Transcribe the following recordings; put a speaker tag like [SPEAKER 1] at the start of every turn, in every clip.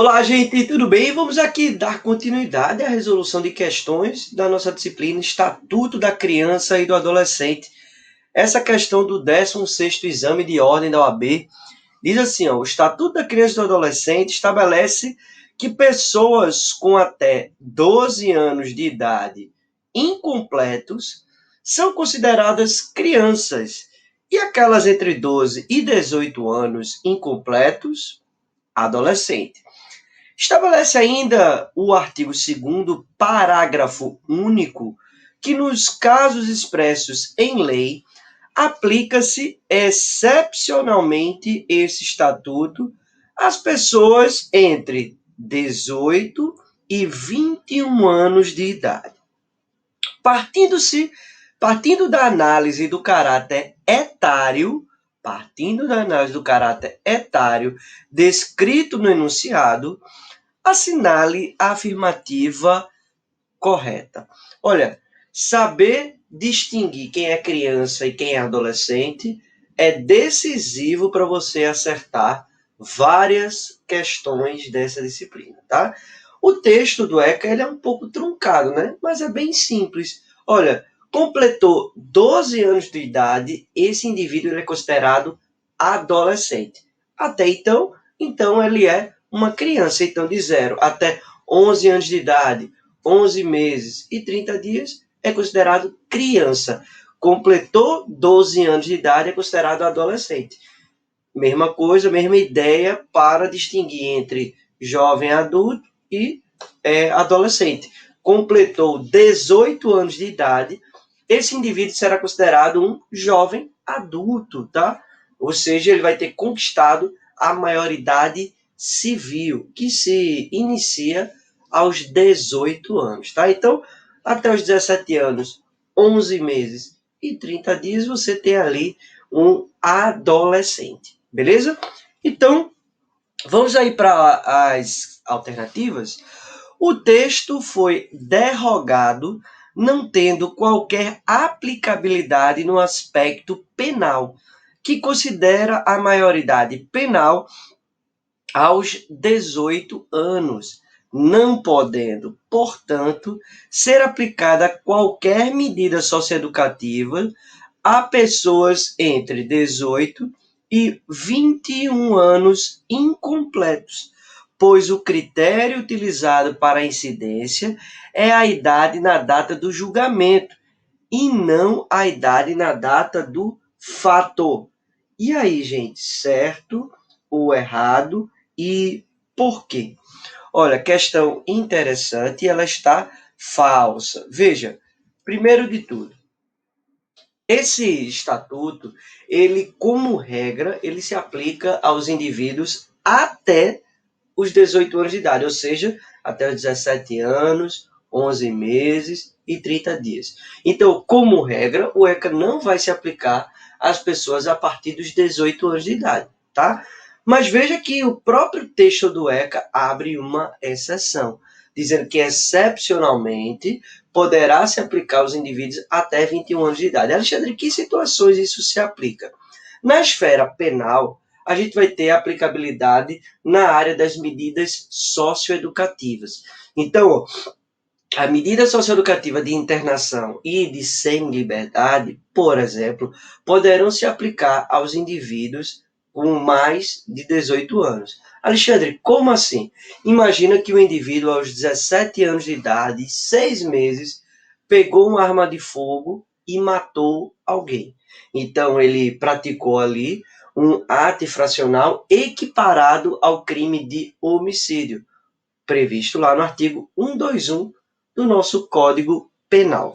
[SPEAKER 1] Olá, gente, tudo bem? Vamos aqui dar continuidade à resolução de questões da nossa disciplina Estatuto da Criança e do Adolescente. Essa questão do 16º Exame de Ordem da OAB diz assim, ó, o Estatuto da Criança e do Adolescente estabelece que pessoas com até 12 anos de idade incompletos são consideradas crianças e aquelas entre 12 e 18 anos incompletos, adolescente. Estabelece ainda o artigo 2º, parágrafo único, que nos casos expressos em lei, aplica-se excepcionalmente esse estatuto às pessoas entre 18 e 21 anos de idade. Partindo da análise do caráter etário, descrito no enunciado, assinale a afirmativa correta. Olha, saber distinguir quem é criança e quem é adolescente é decisivo para você acertar várias questões dessa disciplina, tá? O texto do ECA ele é um pouco truncado, né? Mas é bem simples. Olha, completou 12 anos de idade, esse indivíduo ele é considerado adolescente. Até então ele é uma criança. Então, de 0 até 11 anos de idade, 11 meses e 30 dias, é considerado criança. Completou 12 anos de idade, é considerado adolescente. Mesma coisa, mesma ideia para distinguir entre jovem adulto e adolescente. Completou 18 anos de idade, esse indivíduo será considerado um jovem adulto, tá? Ou seja, ele vai ter conquistado a maioridade civil, que se inicia aos 18 anos, tá? Então, até os 17 anos, 11 meses e 30 dias, você tem ali um adolescente, beleza? Então, vamos aí para as alternativas. O texto foi derrogado, não tendo qualquer aplicabilidade no aspecto penal, que considera a maioridade penal aos 18 anos, não podendo, portanto, ser aplicada qualquer medida socioeducativa a pessoas entre 18 e 21 anos incompletos, pois o critério utilizado para a incidência é a idade na data do julgamento e não a idade na data do fato. E aí, gente, certo ou errado e por quê? Olha, questão interessante, ela está falsa. Veja, primeiro de tudo, esse estatuto, ele, como regra, ele se aplica aos indivíduos até os 18 anos de idade, ou seja, até os 17 anos, 11 meses e 30 dias. Então, como regra, o ECA não vai se aplicar às pessoas a partir dos 18 anos de idade, tá? Mas veja que o próprio texto do ECA abre uma exceção, dizendo que excepcionalmente poderá se aplicar aos indivíduos até 21 anos de idade. Alexandre, em que situações isso se aplica? Na esfera penal, a gente vai ter aplicabilidade na área das medidas socioeducativas. Então, a medida socioeducativa de internação e de semi-liberdade, por exemplo, poderão se aplicar aos indivíduos com mais de 18 anos. Alexandre, como assim? Imagina que o indivíduo, aos 17 anos de idade, 6 meses, pegou uma arma de fogo e matou alguém. Então, ele praticou ali um ato infracional equiparado ao crime de homicídio, previsto lá no artigo 121 do nosso Código Penal.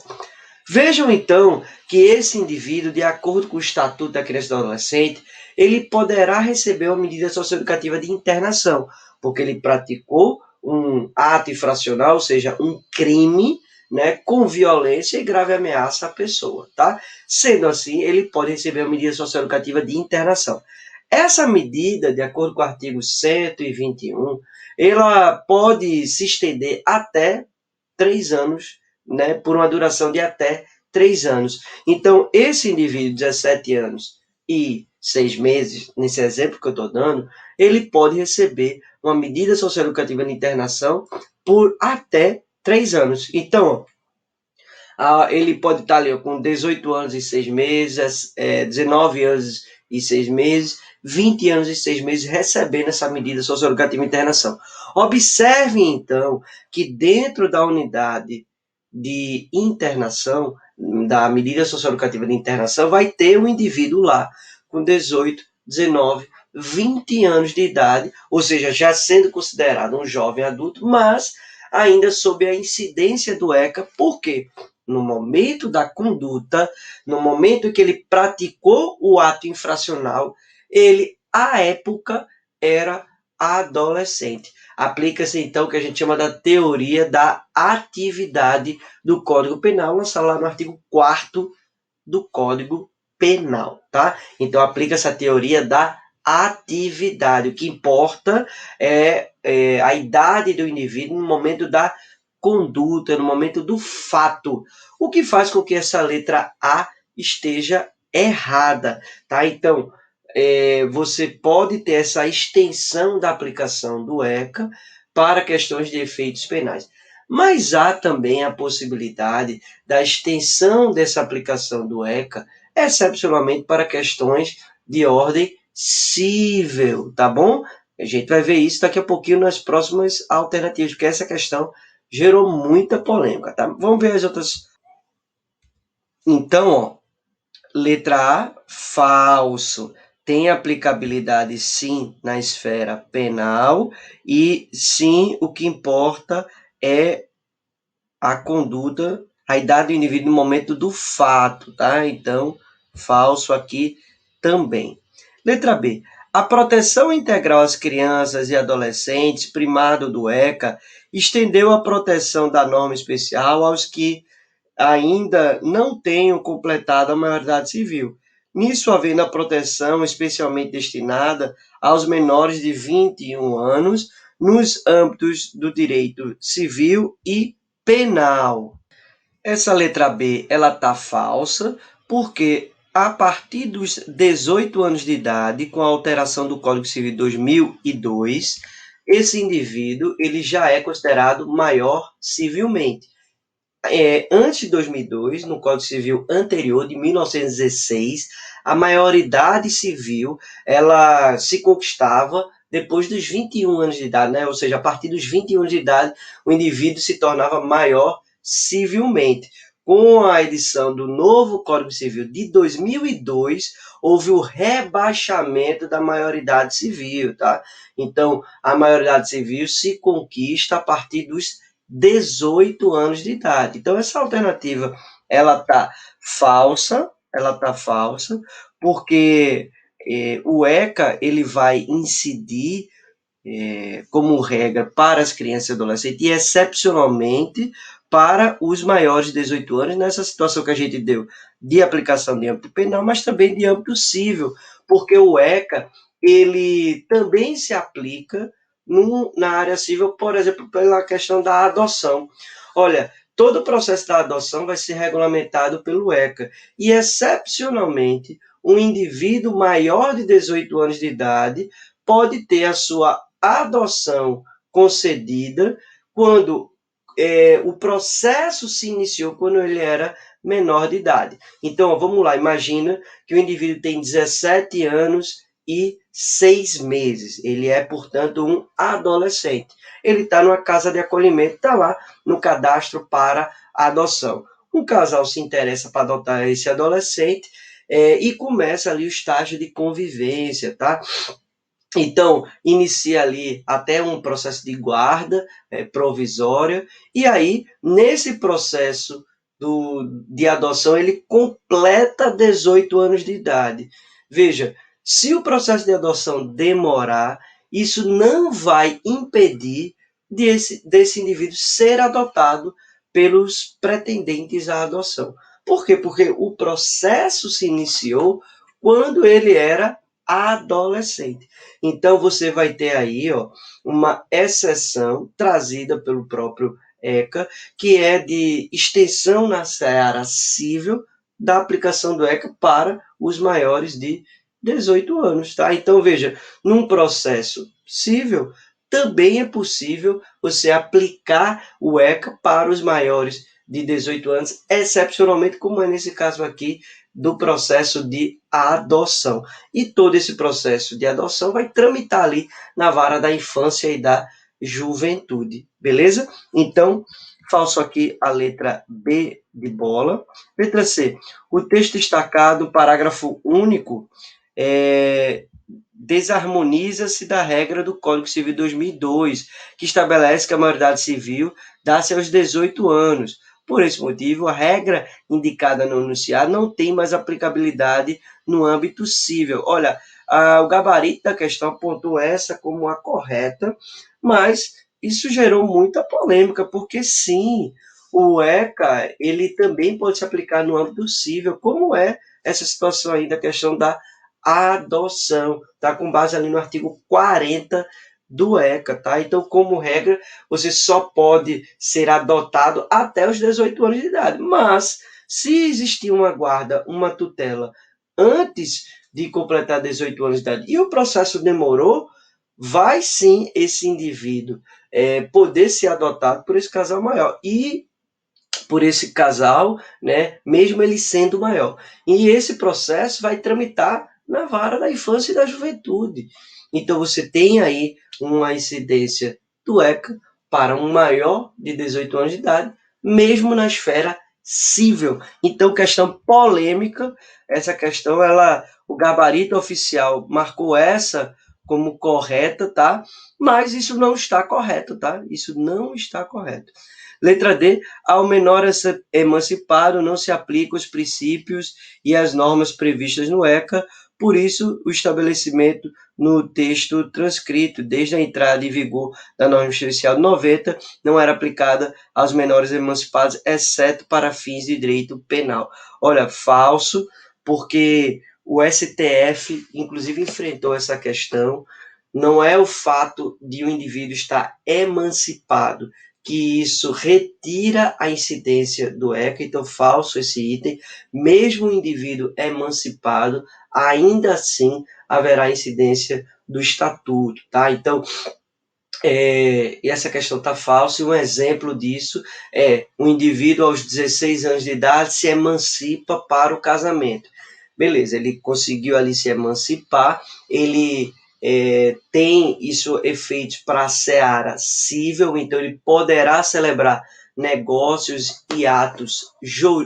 [SPEAKER 1] Vejam, então, que esse indivíduo, de acordo com o Estatuto da Criança e do Adolescente, ele poderá receber uma medida socioeducativa de internação, porque ele praticou um ato infracional, ou seja, um crime, né, com violência e grave ameaça à pessoa, tá? Sendo assim, ele pode receber uma medida socioeducativa de internação. Essa medida, de acordo com o artigo 121, ela pode se estender até 3 anos, né, por uma duração de até 3 anos. Então, esse indivíduo, 17 anos e 6 meses, nesse exemplo que eu estou dando, ele pode receber uma medida socioeducativa de internação por até 3 anos. Então, ele pode estar ali com 18 anos e 6 meses, 19 anos e 6 meses, 20 anos e 6 meses recebendo essa medida socioeducativa de internação. Observe, então, que dentro da unidade de internação, da medida socioeducativa de internação, vai ter um indivíduo lá com 18, 19, 20 anos de idade, ou seja, já sendo considerado um jovem adulto, mas ainda sob a incidência do ECA. Por quê? No momento da conduta, no momento em que ele praticou o ato infracional, ele, à época, era adolescente. Aplica-se, então, o que a gente chama da teoria da atividade do Código Penal, lançada lá no artigo 4º do Código Penal, tá? Então, aplica-se a teoria da atividade. O que importa é a idade do indivíduo no momento da conduta, no momento do fato, o que faz com que essa letra A esteja errada, tá? Então, você pode ter essa extensão da aplicação do ECA para questões de efeitos penais. Mas há também a possibilidade da extensão dessa aplicação do ECA, excepcionalmente para questões de ordem civil, tá bom? A gente vai ver isso daqui a pouquinho nas próximas alternativas, porque essa questão gerou muita polêmica, tá? Vamos ver as outras. Então, ó, letra A, falso. Tem aplicabilidade, sim, na esfera penal e, sim, o que importa é a conduta, a idade do indivíduo no momento do fato, tá? Então, falso aqui também. Letra B. A proteção integral às crianças e adolescentes, primado do ECA, estendeu a proteção da norma especial aos que ainda não tenham completado a maioridade civil. Nisso, havendo a proteção especialmente destinada aos menores de 21 anos, nos âmbitos do direito civil e penal. Essa letra B, ela tá falsa, porque a partir dos 18 anos de idade, com a alteração do Código Civil de 2002, esse indivíduo ele já é considerado maior civilmente. Antes de 2002, no Código Civil anterior, de 1916, a maioridade civil ela se conquistava depois dos 21 anos de idade, né? Ou seja, a partir dos 21 anos de idade, o indivíduo se tornava maior civilmente. Com a edição do novo Código Civil de 2002, houve o rebaixamento da maioridade civil, tá? Então, a maioridade civil se conquista a partir dos 18 anos de idade. Então, essa alternativa, ela tá falsa, porque o ECA, ele vai incidir como regra para as crianças e adolescentes e excepcionalmente para os maiores de 18 anos, nessa situação que a gente deu de aplicação de âmbito penal, mas também de âmbito civil, porque o ECA, ele também se aplica na área civil, por exemplo, pela questão da adoção. Olha, todo o processo da adoção vai ser regulamentado pelo ECA e, excepcionalmente, um indivíduo maior de 18 anos de idade pode ter a sua adoção concedida quando o processo se iniciou quando ele era menor de idade. Então, vamos lá, imagina que o indivíduo tem 17 anos e 6 meses. Ele é, portanto, um adolescente. Ele está numa casa de acolhimento, está lá no cadastro para adoção. Um casal se interessa para adotar esse adolescente e começa ali o estágio de convivência, tá? Então, inicia ali até um processo de guarda provisória, e aí, nesse processo de adoção, ele completa 18 anos de idade. Veja, se o processo de adoção demorar, isso não vai impedir desse indivíduo ser adotado pelos pretendentes à adoção. Por quê? Porque o processo se iniciou quando ele era adolescente. Então, você vai ter aí uma exceção trazida pelo próprio ECA, que é de extensão na seara civil da aplicação do ECA para os maiores de 18 anos. Tá? Então, veja, num processo civil, também é possível você aplicar o ECA para os maiores de 18 anos, excepcionalmente, como é nesse caso aqui, do processo de adoção. E todo esse processo de adoção vai tramitar ali na vara da infância e da juventude, beleza? Então, falso aqui a letra B de bola. Letra C, o texto destacado, parágrafo único, desarmoniza-se da regra do Código Civil de 2002, que estabelece que a maioridade civil dá-se aos 18 anos. Por esse motivo, a regra indicada no enunciado não tem mais aplicabilidade no âmbito civil. Olha, o gabarito da questão apontou essa como a correta, mas isso gerou muita polêmica, porque sim, o ECA ele também pode se aplicar no âmbito civil, como é essa situação aí da questão da adoção, tá? Com base ali no artigo 40 do ECA, tá? Então, como regra, você só pode ser adotado até os 18 anos de idade. Mas, se existir uma guarda, uma tutela, antes de completar 18 anos de idade e o processo demorou, vai sim esse indivíduo poder ser adotado por esse casal maior. E por esse casal, né, mesmo ele sendo maior. E esse processo vai tramitar na vara da infância e da juventude. Então você tem aí uma incidência do ECA para um maior de 18 anos de idade, mesmo na esfera civil. Então, questão polêmica, essa questão, o gabarito oficial marcou essa como correta, tá? Mas isso não está correto, tá? Isso não está correto. Letra D, ao menor emancipado não se aplicam os princípios e as normas previstas no ECA, por isso o estabelecimento no texto transcrito, desde a entrada em vigor da norma judicial de 90, não era aplicada aos menores emancipados, exceto para fins de direito penal. Olha, falso, porque o STF, inclusive, enfrentou essa questão. Não é o fato de o indivíduo estar emancipado que isso retira a incidência do ECA, então falso esse item, mesmo o indivíduo emancipado, ainda assim haverá incidência do estatuto, tá? Então, essa questão está falsa, e um exemplo disso é o indivíduo aos 16 anos de idade se emancipa para o casamento. Beleza, ele conseguiu ali se emancipar, ele tem isso efeitos para a seara civil, então ele poderá celebrar negócios e atos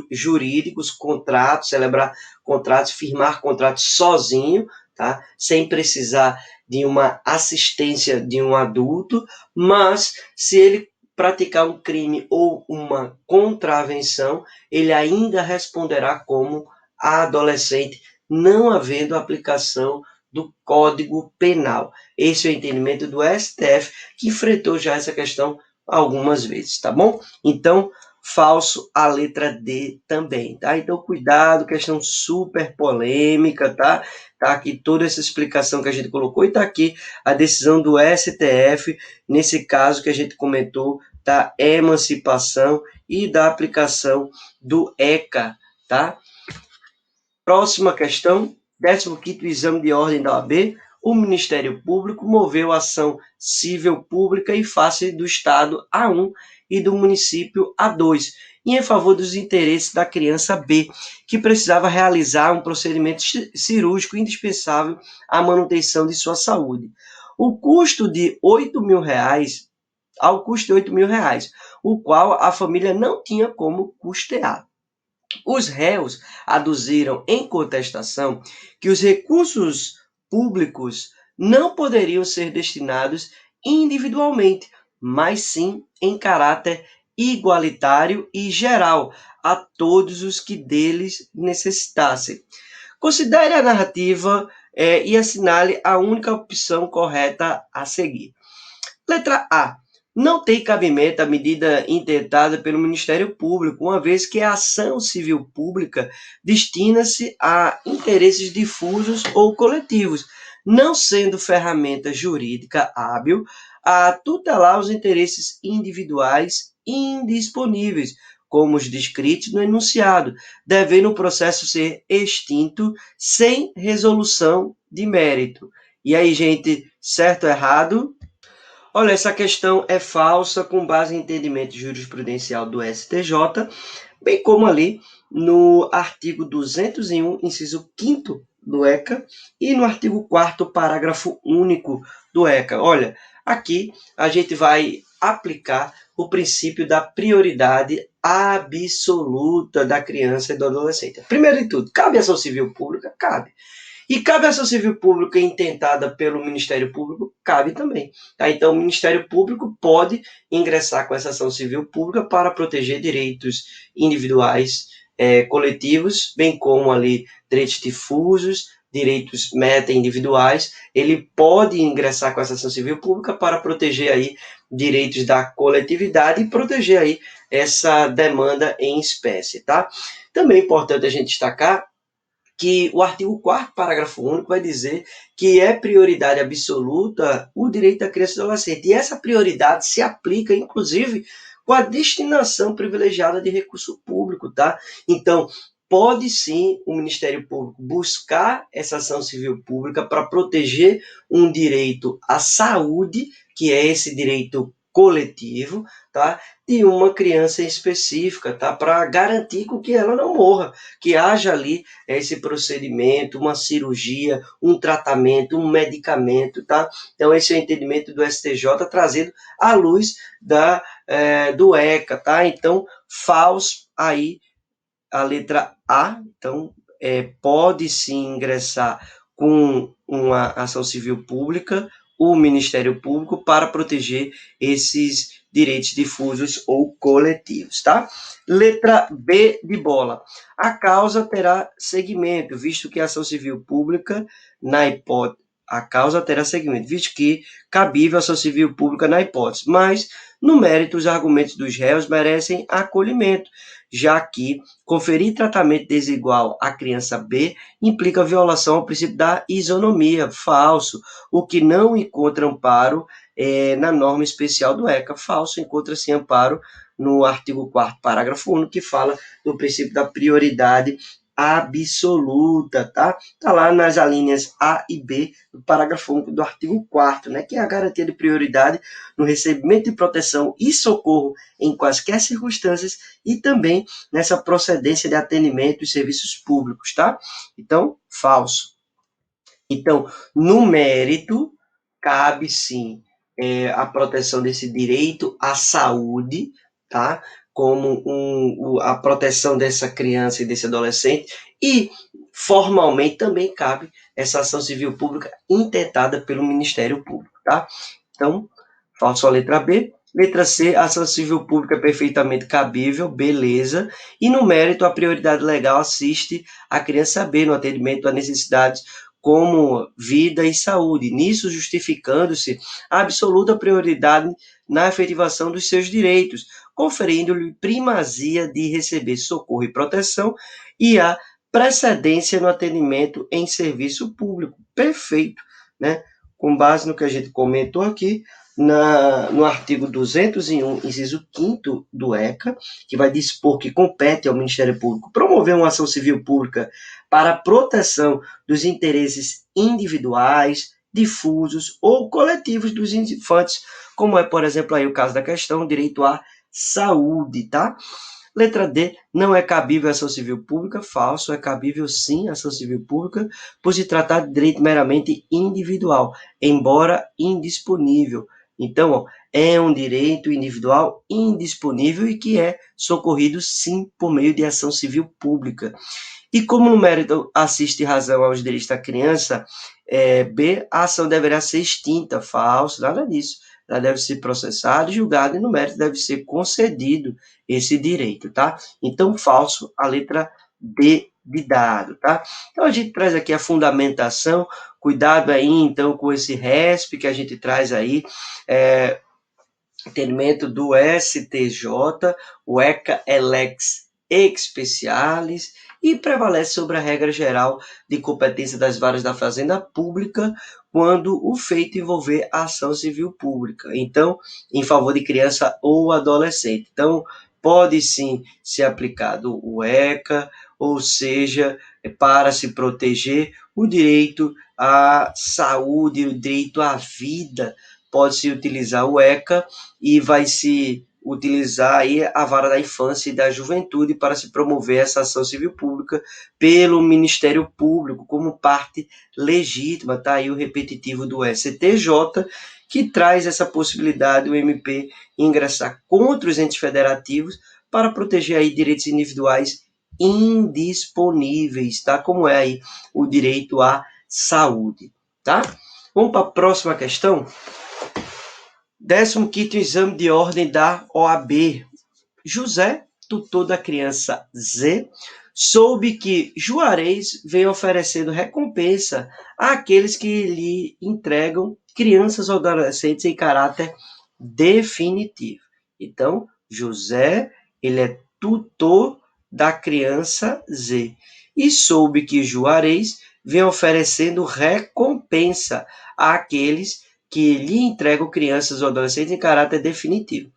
[SPEAKER 1] jurídicos, contratos, celebrar contratos, firmar contratos sozinho, tá? Sem precisar de uma assistência de um adulto, mas se ele praticar um crime ou uma contravenção, ele ainda responderá como adolescente, não havendo aplicação do Código Penal. Esse é o entendimento do STF, que enfrentou já essa questão algumas vezes, tá bom? Então, falso a letra D também, tá? Então, cuidado, questão super polêmica, tá? Tá aqui toda essa explicação que a gente colocou e tá aqui a decisão do STF, nesse caso que a gente comentou, da emancipação e da aplicação do ECA, tá? Próxima questão, 15º exame de ordem da OAB, o Ministério Público moveu ação civil pública em face do Estado A1 e do município A2, e em favor dos interesses da criança B, que precisava realizar um procedimento cirúrgico indispensável à manutenção de sua saúde. O custo de R$ 8.000, ao custo de R$ 8.000, o qual a família não tinha como custear. Os réus aduziram em contestação que os recursos públicos não poderiam ser destinados individualmente, mas sim em caráter igualitário e geral a todos os que deles necessitassem. Considere a narrativa e assinale a única opção correta a seguir. Letra A. Não tem cabimento a medida intentada pelo Ministério Público, uma vez que a ação civil pública destina-se a interesses difusos ou coletivos, não sendo ferramenta jurídica hábil a tutelar os interesses individuais indisponíveis, como os descritos no enunciado, devendo o processo ser extinto sem resolução de mérito. E aí, gente, certo ou errado? Olha, essa questão é falsa com base em entendimento jurisprudencial do STJ, bem como ali no artigo 201, inciso 5º do ECA e no artigo 4º, parágrafo único do ECA. Olha, aqui a gente vai aplicar o princípio da prioridade absoluta da criança e do adolescente. Primeiro de tudo, cabe ação civil pública? Cabe. E cabe ação civil pública intentada pelo Ministério Público? Cabe também. Tá? Então, o Ministério Público pode ingressar com essa ação civil pública para proteger direitos individuais, coletivos, bem como ali direitos difusos, direitos meta-individuais. Ele pode ingressar com essa ação civil pública para proteger aí direitos da coletividade e proteger aí essa demanda em espécie, tá? Também é importante a gente destacar que o artigo 4º, parágrafo único, vai dizer que é prioridade absoluta o direito da criança e do adolescente. E essa prioridade se aplica, inclusive, com a destinação privilegiada de recurso público, tá? Então, pode sim o Ministério Público buscar essa ação civil pública para proteger um direito à saúde, que é esse direito coletivo, tá? De uma criança específica, tá? Para garantir com que ela não morra, que haja ali esse procedimento, uma cirurgia, um tratamento, um medicamento, tá? Então, esse é o entendimento do STJ trazido à luz do ECA, tá? Então, falso aí a letra A, então, pode sim ingressar com uma ação civil pública, o Ministério Público, para proteger esses direitos difusos ou coletivos, tá? Letra B de bola. A causa terá seguimento, visto que a ação civil pública, na hipótese, a causa terá seguimento, visto que cabível a ação civil pública na hipótese, mas, no mérito, os argumentos dos réus merecem acolhimento, já que conferir tratamento desigual à criança B implica violação ao princípio da isonomia, falso, o que não encontra amparo na norma especial do ECA. Falso, encontra-se amparo no artigo 4º, parágrafo único, que fala do princípio da prioridade absoluta, tá? Tá lá nas alíneas A e B do parágrafo único do artigo 4º, né, que é a garantia de prioridade no recebimento de proteção e socorro em quaisquer circunstâncias e também nessa procedência de atendimento e serviços públicos, tá? Então, falso. Então, no mérito, cabe sim a proteção desse direito à saúde, tá? Como a proteção dessa criança e desse adolescente, e formalmente também cabe essa ação civil pública intentada pelo Ministério Público, tá? Então, falso a letra B. Letra C, a ação civil pública é perfeitamente cabível, beleza. E no mérito, a prioridade legal assiste a criança B no atendimento a necessidades como vida e saúde, nisso justificando-se a absoluta prioridade na efetivação dos seus direitos, conferindo-lhe primazia de receber socorro e proteção e a precedência no atendimento em serviço público. Perfeito, né? Com base no que a gente comentou aqui, no artigo 201, inciso 5º do ECA, que vai dispor que compete ao Ministério Público promover uma ação civil pública para a proteção dos interesses individuais, difusos ou coletivos dos infantes, como é, por exemplo, aí o caso da questão, direito à saúde, tá? Letra D, não é cabível a ação civil pública, falso, é cabível sim a ação civil pública, por se tratar de direito meramente individual, embora indisponível. Então, ó, é um direito individual indisponível e que é socorrido sim por meio de ação civil pública. E como no mérito assiste razão aos direitos da criança, B, a ação deverá ser extinta, falso, nada disso. Ela deve ser processada e julgada e no mérito deve ser concedido esse direito, tá? Então, falso, a letra D de dado, tá? Então, a gente traz aqui a fundamentação, cuidado aí, então, com esse RESP que a gente traz aí, entendimento do STJ, o ECA é lex specialis, e prevalece sobre a regra geral de competência das varas da Fazenda Pública quando o feito envolver a ação civil pública, então, em favor de criança ou adolescente. Então, pode sim ser aplicado o ECA, ou seja, para se proteger o direito à saúde, o direito à vida pode-se utilizar o ECA e vai se utilizar aí a vara da infância e da juventude para se promover essa ação civil pública pelo Ministério Público como parte legítima, tá aí o repetitivo do STJ, que traz essa possibilidade do MP ingressar contra os entes federativos para proteger aí direitos individuais indisponíveis, tá? Como é aí o direito à saúde, tá? Vamos para a próxima questão. 15º exame de ordem da OAB. José, tutor da criança Z, soube que Juarez vem oferecendo recompensa àqueles que lhe entregam crianças ou adolescentes em caráter definitivo. Então, José, ele é tutor da criança Z e soube que Juarez vem oferecendo recompensa àqueles que lhe entregam crianças ou adolescentes em caráter definitivo.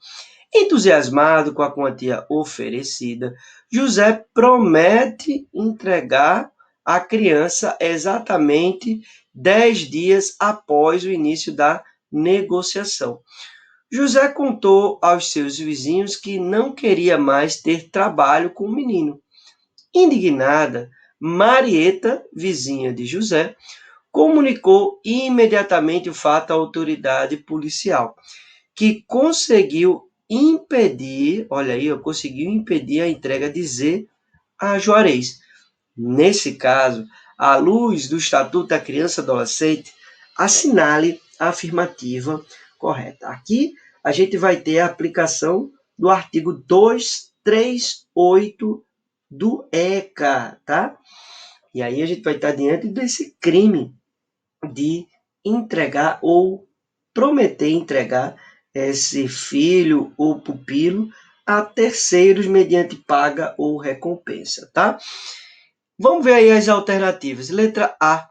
[SPEAKER 1] Entusiasmado com a quantia oferecida, José promete entregar a criança exatamente 10 dias após o início da negociação. José contou aos seus vizinhos que não queria mais ter trabalho com o menino. Indignada, Marieta, vizinha de José, comunicou imediatamente o fato à autoridade policial, que conseguiu impedir, olha aí, conseguiu impedir a entrega de Z a Juarez. Nesse caso, à luz do Estatuto da Criança e Adolescente, assinale a afirmativa correta. Aqui a gente vai ter a aplicação do artigo 238 do ECA, tá? E aí a gente vai estar diante desse crime de entregar ou prometer entregar esse filho ou pupilo a terceiros mediante paga ou recompensa, tá? Vamos ver aí as alternativas. Letra A.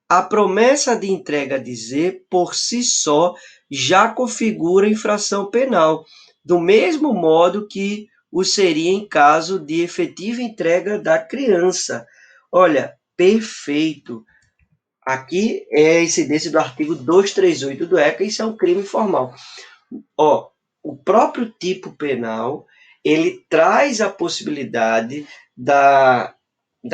[SPEAKER 1] A promessa de entrega de Z, por si só, já configura infração penal, do mesmo modo que o seria em caso de efetiva entrega da criança. Olha, perfeito. Aqui é a incidência do artigo 238 do ECA, isso é um crime formal. Ó, o próprio tipo penal, ele traz a possibilidade da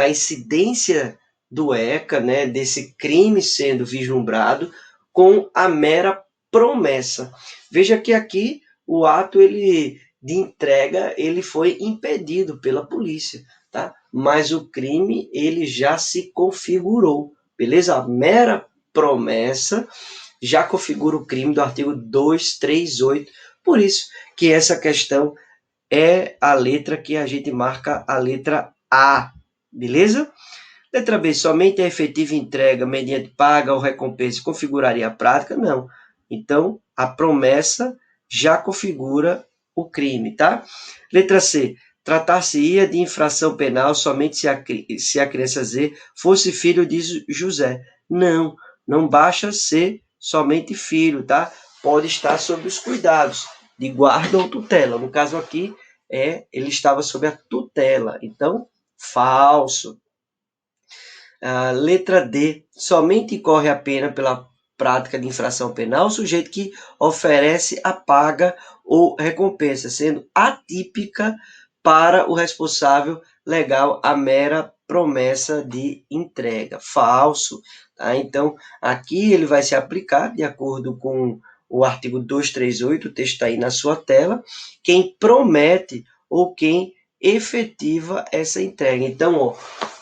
[SPEAKER 1] incidência do ECA, né, desse crime sendo vislumbrado com a mera promessa. Veja que aqui o ato de entrega ele foi impedido pela polícia, tá? Mas o crime ele já se configurou, beleza? A mera promessa já configura o crime do artigo 238. Por isso que essa questão é a letra que a gente marca a letra A, beleza? Letra B, somente a efetiva entrega mediante paga ou recompensa configuraria a prática? Não. Então, a promessa já configura o crime, tá? Letra C, tratar-se-ia de infração penal somente se a criança Z fosse filho de José. Não, não basta ser somente filho, tá? Pode estar sob os cuidados de guarda ou tutela. No caso aqui, ele estava sob a tutela. Então, falso. Letra D. Somente incorre a pena pela prática de infração penal o sujeito que oferece a paga ou recompensa, sendo atípica para o responsável legal a mera promessa de entrega. Falso. Tá? Então, aqui ele vai se aplicar de acordo com o artigo 238, o texto está aí na sua tela, quem promete ou quem efetiva essa entrega. Então, ó,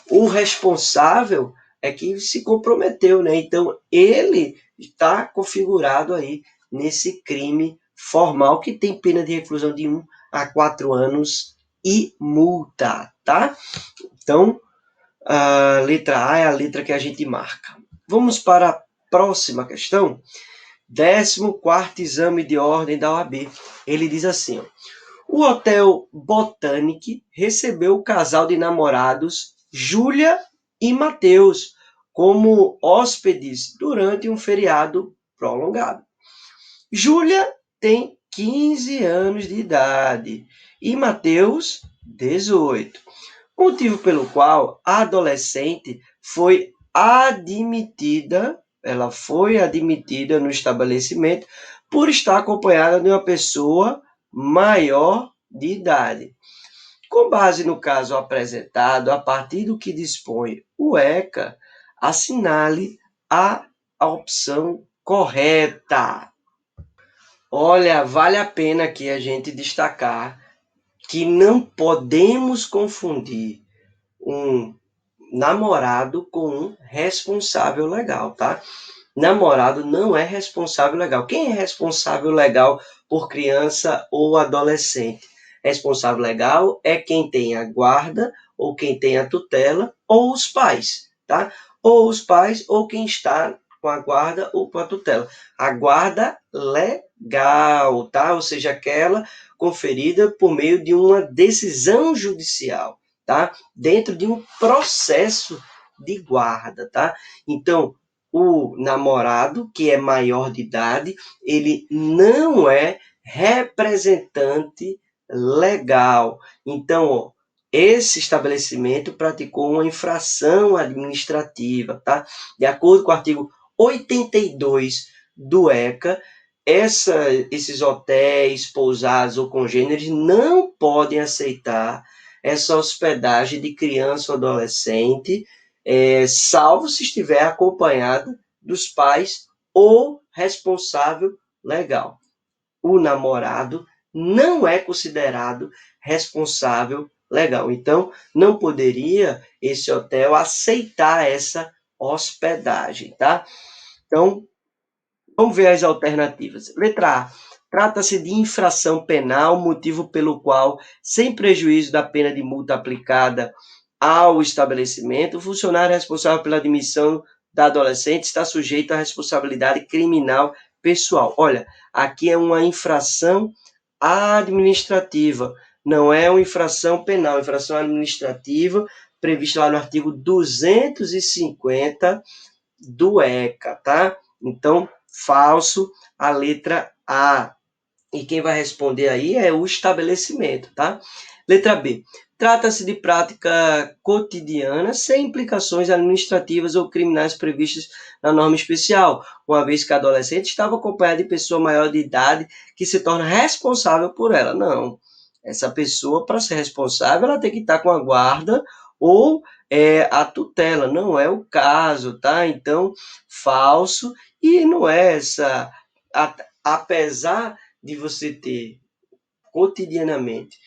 [SPEAKER 1] o responsável é que se comprometeu, né? Então, ele está configurado aí nesse crime formal que tem pena de reclusão de 1 a 4 anos e multa, tá? Então, a letra A é a letra que a gente marca. Vamos para a próxima questão. 14º exame de ordem da OAB. Ele diz assim, ó, o Hotel Botanic recebeu o casal de namorados Júlia e Matheus como hóspedes durante um feriado prolongado. Júlia tem 15 anos de idade e Matheus 18, motivo pelo qual a adolescente foi admitida, ela foi admitida no estabelecimento por estar acompanhada de uma pessoa maior de idade. Com base no caso apresentado, a partir do que dispõe o ECA, assinale a opção correta. Olha, vale a pena aqui a gente destacar que não podemos confundir um namorado com um responsável legal, tá? Namorado não é responsável legal. Quem é responsável legal por criança ou adolescente? Responsável legal é quem tem a guarda, ou quem tem a tutela, ou os pais, tá? Ou os pais, ou quem está com a guarda ou com a tutela. A guarda legal, tá? Ou seja, aquela conferida por meio de uma decisão judicial, tá? Dentro de um processo de guarda, tá? Então, o namorado, que é maior de idade, ele não é representante legal. Então, ó, esse estabelecimento praticou uma infração administrativa, tá? De acordo com o artigo 82 do ECA, esses hotéis, pousadas ou congêneres não podem aceitar essa hospedagem de criança ou adolescente, salvo se estiver acompanhada dos pais ou responsável legal. O namorado não é considerado responsável legal. Então, não poderia esse hotel aceitar essa hospedagem, tá? Então, vamos ver as alternativas. Letra A. Trata-se de infração penal, motivo pelo qual, sem prejuízo da pena de multa aplicada ao estabelecimento, o funcionário responsável pela admissão da adolescente está sujeito à responsabilidade criminal pessoal. Olha, aqui é uma infração administrativa, não é uma infração penal, infração administrativa prevista lá no artigo 250 do ECA, tá? Então, falso, a letra A. E quem vai responder aí é o estabelecimento, tá? Letra B. Trata-se de prática cotidiana sem implicações administrativas ou criminais previstas na norma especial, uma vez que a adolescente estava acompanhada de pessoa maior de idade que se torna responsável por ela. Não. Essa pessoa, para ser responsável, ela tem que estar com a guarda ou a tutela. Não é o caso, tá? Então, falso. E não é essa. Apesar de você ter cotidianamente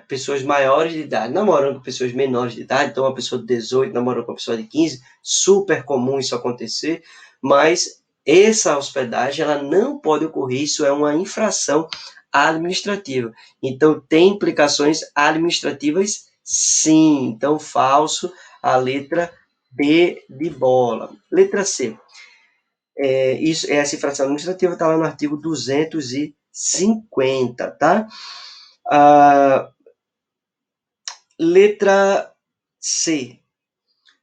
[SPEAKER 1] pessoas maiores de idade namorando com pessoas menores de idade, então uma pessoa de 18 namorando com uma pessoa de 15, super comum isso acontecer, mas essa hospedagem ela não pode ocorrer, isso é uma infração administrativa. Então tem implicações administrativas sim, então falso, a letra B de bola. Letra C. Essa infração administrativa está lá no artigo 250, tá? Letra C.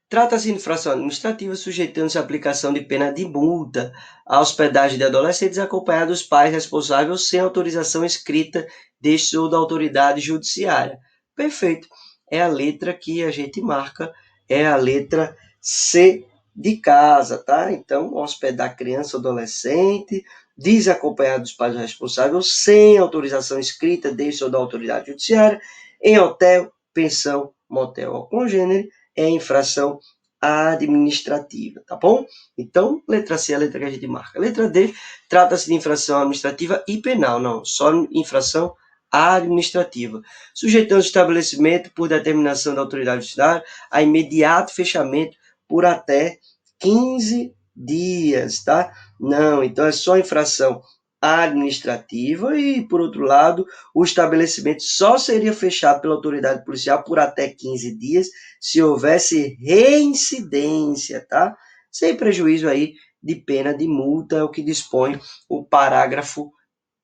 [SPEAKER 1] Trata-se de infração administrativa sujeitando-se à aplicação de pena de multa à hospedagem de adolescentes acompanhados dos pais responsáveis sem autorização escrita destes ou da autoridade judiciária. Perfeito. É a letra que a gente marca, é a letra C de casa, tá? Então, hospedar criança ou adolescente, desacompanhado dos pais responsáveis, sem autorização escrita deste ou da autoridade judiciária, em hotel, pensão, motel ou congênere, é infração administrativa, tá bom? Então, letra C é a letra que a gente marca. Letra D, trata-se de infração administrativa e penal, não, só infração administrativa. Sujeitando o estabelecimento por determinação da autoridade judiciária a imediato fechamento por até 15 dias, tá? Não, então é só infração administrativa e, por outro lado, o estabelecimento só seria fechado pela autoridade policial por até 15 dias se houvesse reincidência, tá? Sem prejuízo aí de pena de multa, é o que dispõe o parágrafo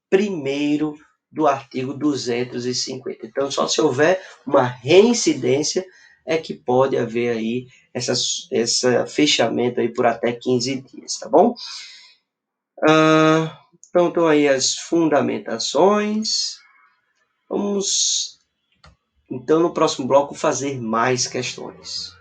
[SPEAKER 1] 1º do artigo 250. Então, só se houver uma reincidência é que pode haver aí esse fechamento aí por até 15 dias, tá bom? Então, estão aí as fundamentações. Vamos, então, no próximo bloco, fazer mais questões.